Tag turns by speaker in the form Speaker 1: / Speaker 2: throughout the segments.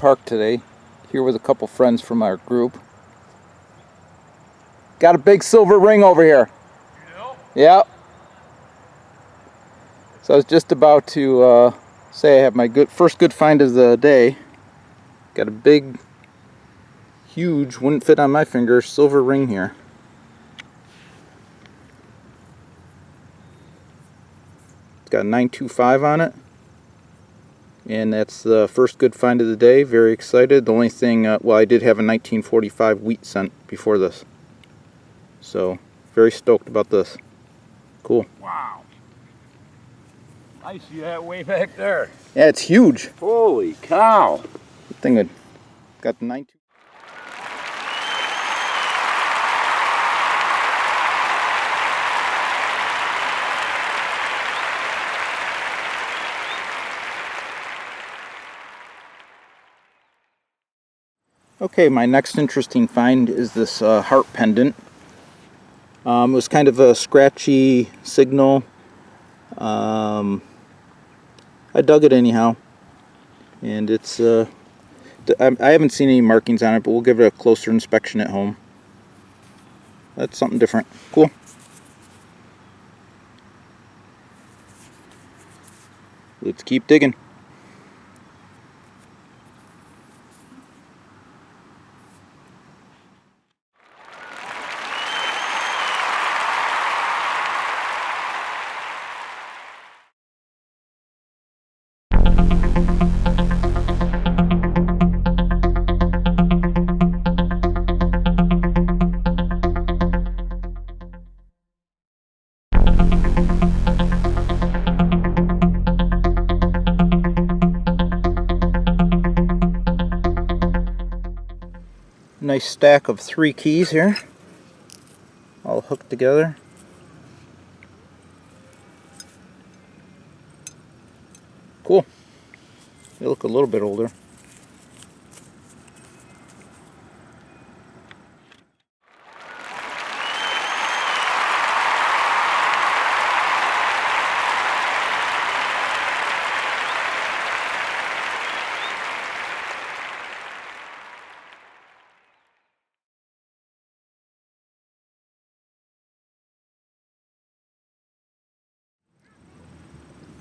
Speaker 1: park today, here with a couple friends from our group. Got a big silver ring over here.
Speaker 2: You know?
Speaker 1: Yep. So I was just about to say I have my first good find of the day. Got a big, huge, wouldn't fit on my finger, silver ring here. It's got a 925 on it. And that's the first good find of the day. Very excited. The only thing, well, I did have a 1945 wheat cent before this. So, very stoked about this. Cool.
Speaker 2: Wow. I see that way back there.
Speaker 1: Yeah, it's huge.
Speaker 2: Holy cow.
Speaker 1: Good thing I got the 925. Okay, my next interesting find is this heart pendant. It was kind of a scratchy signal. I dug it anyhow, and it's I haven't seen any markings on it, but we'll give it a closer inspection at home. That's something different. Cool. Let's keep digging. Nice stack of 3 keys here, all hooked together. Cool. They look a little bit older.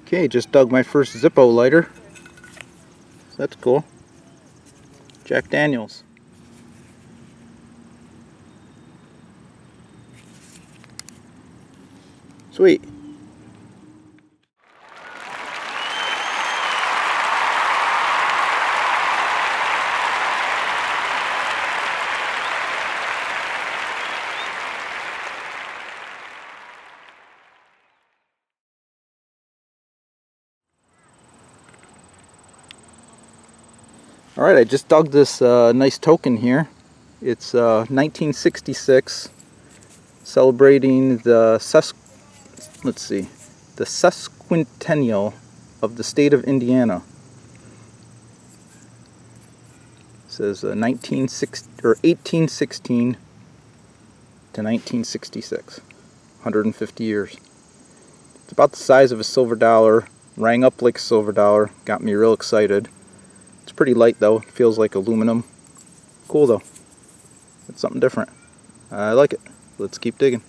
Speaker 1: Okay, just dug my first Zippo lighter. That's cool. Jack Daniels. Sweet. Alright, I just dug this nice token here. It's 1966, celebrating the sesquicentennial of the state of Indiana. It says 1816 to 1966, 150 years. It's about the size of a silver dollar, rang up like a silver dollar, got me real excited. It's pretty light though, it feels like aluminum. Cool though. It's something different. I like it. Let's keep digging.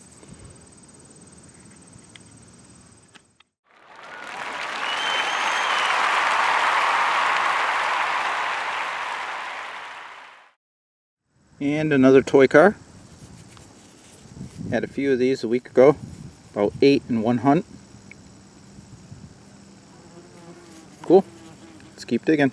Speaker 1: And another toy car. Had a few of these a week ago. About 8 in one hunt. Cool. Let's keep digging.